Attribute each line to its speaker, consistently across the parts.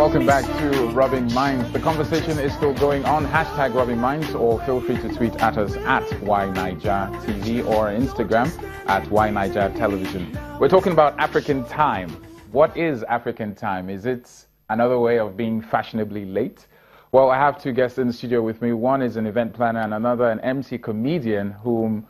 Speaker 1: welcome back to Rubbin Minds. The conversation is still going on. Hashtag Rubbin Minds, or feel free to tweet at us at YNigerTV or Instagram at YNigerTelevision. We're talking about African time. What is African time? Is it another way of being fashionably late? Well, I have two guests in the studio with me. One is an event planner and another an MC comedian whom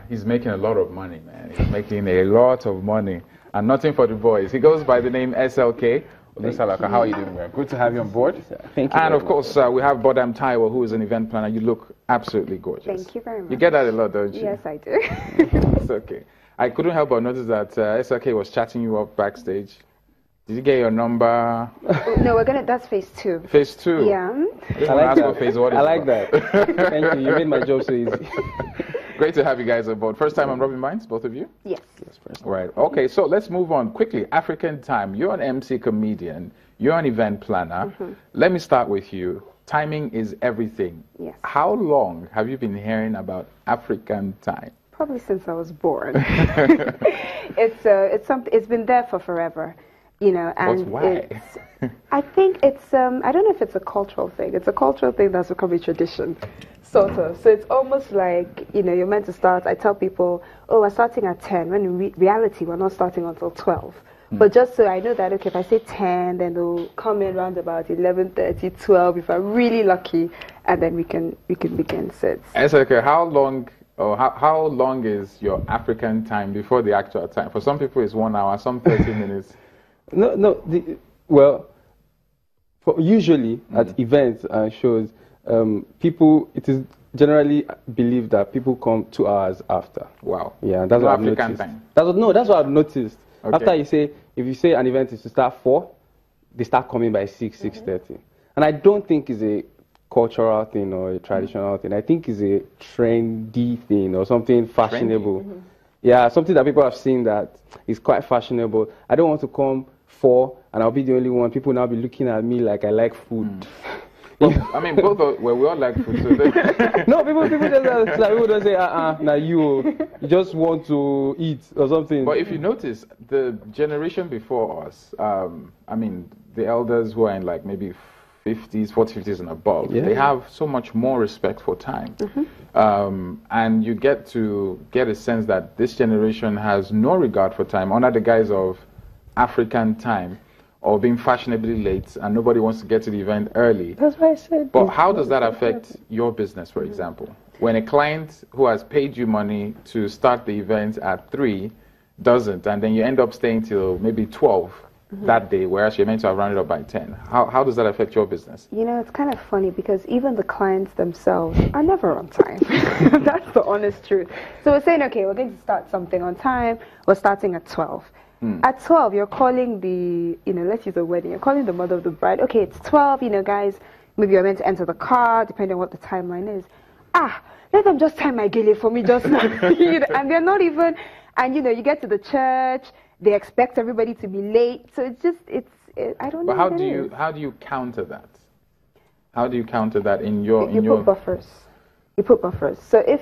Speaker 1: he's making a lot of money, man. He's making a lot of money. And nothing for the boys. He goes by the name SLK. How are you doing, man? Good to have you on board.
Speaker 2: Thank you.
Speaker 1: And of course, we have Bodam Taiwo, who is an event planner. You look absolutely gorgeous.
Speaker 3: Thank you very much.
Speaker 1: You get that a lot, don't you?
Speaker 3: Yes, I do.
Speaker 1: It's okay. I couldn't help but notice that SLK was chatting you up backstage. Did you get your number?
Speaker 3: No, that's phase 2.
Speaker 1: Phase 2?
Speaker 3: Yeah.
Speaker 1: I like that. Phase 1 is
Speaker 2: I like that. Thank you. You made my job so easy.
Speaker 1: Great to have you guys on board. First time on Rubbin Minds, both of you?
Speaker 3: Yes.
Speaker 1: Right. Okay, so let's move on quickly. African time. You're an MC comedian. You're an event planner. Let me start with you. Timing is everything.
Speaker 3: Yes.
Speaker 1: How long have you been hearing about African time?
Speaker 3: Probably since I was born. It's been there for forever, you know. And
Speaker 1: why?
Speaker 3: I think it's I don't know if it's a cultural thing. It's a cultural thing that's become a tradition, sort of. So it's almost like, you know, you're meant to start. I tell people, oh, we're starting at 10. When in reality, we're not starting until 12. But just so I know that, okay, if I say 10, then they'll come in around about 11:30, 12, if I'm really lucky, and then we can begin sets.
Speaker 1: Okay, how long is your African time before the actual time? For some people, it's 1 hour, some 30 minutes.
Speaker 2: Usually at events and shows, it is generally believed that people come 2 hours after.
Speaker 1: Wow.
Speaker 2: Yeah, that's what I've noticed.
Speaker 1: Time.
Speaker 2: That's what I've noticed.
Speaker 1: Okay.
Speaker 2: After if you say an event is to start 4, they start coming by 6:30. And I don't think it's a cultural thing or a traditional thing. I think it's a trendy thing or something fashionable. Yeah, something that people have seen that is quite fashionable. I don't want to come 4 and I'll be the only one. People now be looking at me like I like food.
Speaker 1: Well, I mean, we all like food. So
Speaker 2: no, people don't say, now you just want to eat or something.
Speaker 1: But if you notice, the generation before us, I mean, the elders who are in like maybe 40s, 50s and above, they have so much more respect for time. And you get a sense that this generation has no regard for time under the guise of African time or being fashionably late, and nobody wants to get to the event early.
Speaker 2: That's what I said.
Speaker 1: But how does that affect your business, for example? When a client who has paid you money to start the event at 3 doesn't, and then you end up staying till maybe 12 that day, whereas you're meant to have rounded up by 10. How does that affect your business?
Speaker 3: You know, it's kind of funny because even the clients themselves are never on time. That's the honest truth. So we're saying, okay, we're going to start something on time. We're starting at 12. At 12, you're calling let's use a wedding. You're calling the mother of the bride. Okay, it's 12, guys, maybe you're meant to enter the car, depending on what the timeline is. Let them just time my gele for me just now. And they're not even, and you get to the church, they expect everybody to be late. So it's just, I don't know.
Speaker 1: But how do you counter that? How do you counter that in your...
Speaker 3: You put buffers. You put buffers. So if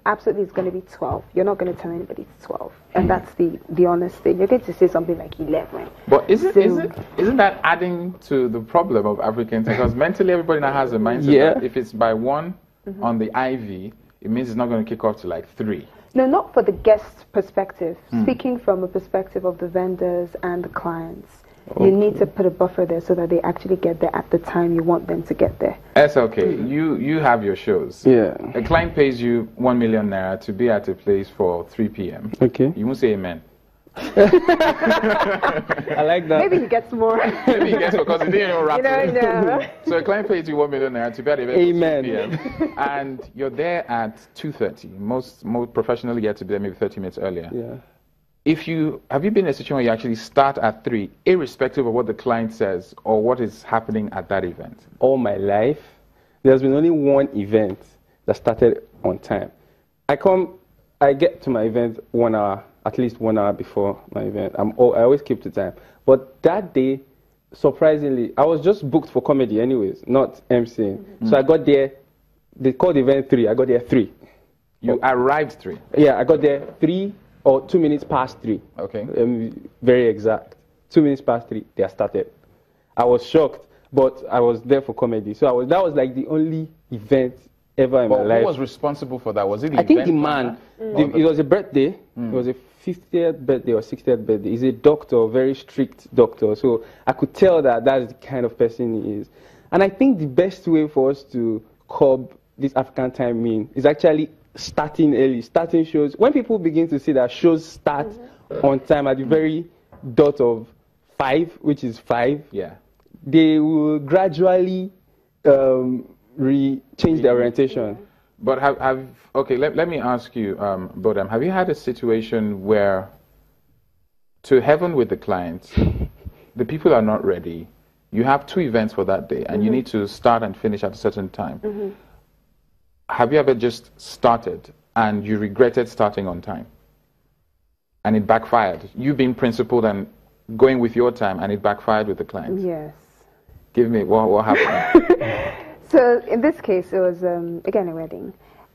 Speaker 3: absolutely it's going to be 12, you're not going to tell anybody it's 12. And that's the honest thing. You're going to say something like 11.
Speaker 1: But isn't that adding to the problem of African time? Because mentally everybody now has a mindset that if it's by 1 on the IV, it means it's not going to kick off to like 3.
Speaker 3: No, not for the guest perspective. Speaking from a perspective of the vendors and the clients. Okay. You need to put a buffer there so that they actually get there at the time you want them to get there.
Speaker 1: SLK, you have your shows.
Speaker 2: Yeah.
Speaker 1: A client pays you 1 million naira to be at a place for 3 p.m.
Speaker 2: Okay.
Speaker 1: You won't say amen.
Speaker 2: I like that.
Speaker 3: Maybe he gets more.
Speaker 1: Maybe he gets more because he didn't even wrap it. So a client pays you 1 million naira to be at a place for 3 p.m. And you're there at 2:30. Most professionally, you have to be there maybe 30 minutes earlier.
Speaker 2: Yeah.
Speaker 1: Have you been in a situation where you actually start at 3, irrespective of what the client says or what is happening at that event?
Speaker 2: All my life, there's been only one event that started on time. I get to my event 1 hour, at least 1 hour before my event. I always keep to time. But that day, surprisingly, I was just booked for comedy anyways, not MCing. So I got there, they called the event 3, I got there 3.
Speaker 1: You arrived 3?
Speaker 2: Yeah, I got there 3 or 2 minutes past 3.
Speaker 1: Okay.
Speaker 2: Very exact. 2 minutes past 3, they are started. I was shocked, but I was there for comedy. So that was like the only event ever in my life.
Speaker 1: Who was responsible for that? Was it the
Speaker 2: I think the
Speaker 1: event
Speaker 2: man,
Speaker 1: planner?
Speaker 2: it was a birthday. It was a 50th birthday or 60th birthday. He's a doctor, very strict doctor. So I could tell that that's the kind of person he is. And I think the best way for us to curb this African time mean is actually starting early, starting shows. When people begin to see that shows start on time at the very dot of 5, which is 5,
Speaker 1: Yeah.
Speaker 2: they will gradually change their orientation.
Speaker 1: But okay, let me ask you, Bodam, have you had a situation where, to heaven with the clients, the people are not ready, you have 2 events for that day, and you need to start and finish at a certain time. Have you ever just started and you regretted starting on time? And it backfired? You being principled and going with your time, and it backfired with the client?
Speaker 3: Yes.
Speaker 1: Give me, what happened?
Speaker 3: So in this case, it was, again, a wedding.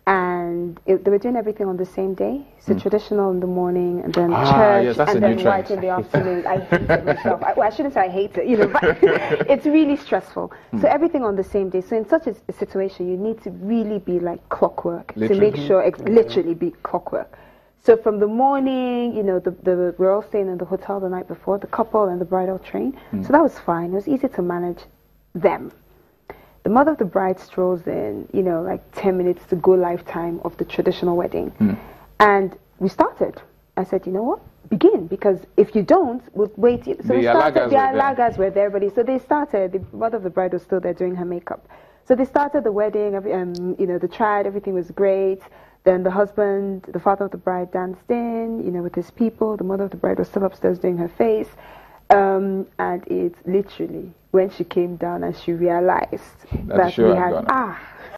Speaker 3: And they were doing everything on the same day. So traditional in the morning, and then church,
Speaker 1: yes, that's
Speaker 3: and
Speaker 1: a new
Speaker 3: then
Speaker 1: trend.
Speaker 3: white in the afternoon. I hate it myself. I shouldn't say I hate it, but it's really stressful. So everything on the same day. So in such a situation, you need to really be like clockwork to make sure, literally be clockwork. So from the morning, we're all staying in the hotel the night before, the couple and the bridal train. So that was fine. It was easy to manage them. The mother of the bride strolls in, like 10 minutes to go live time of the traditional wedding. And we started. I said, you know what? Begin, because if you don't, we'll wait. So we started. The Alagas were there, everybody. So they started. The mother of the bride was still there doing her makeup. So they started the wedding, the triad, everything was great. Then the husband, the father of the bride danced in, with his people. The mother of the bride was still upstairs doing her face. And it's literally when she came down and she realized that we had,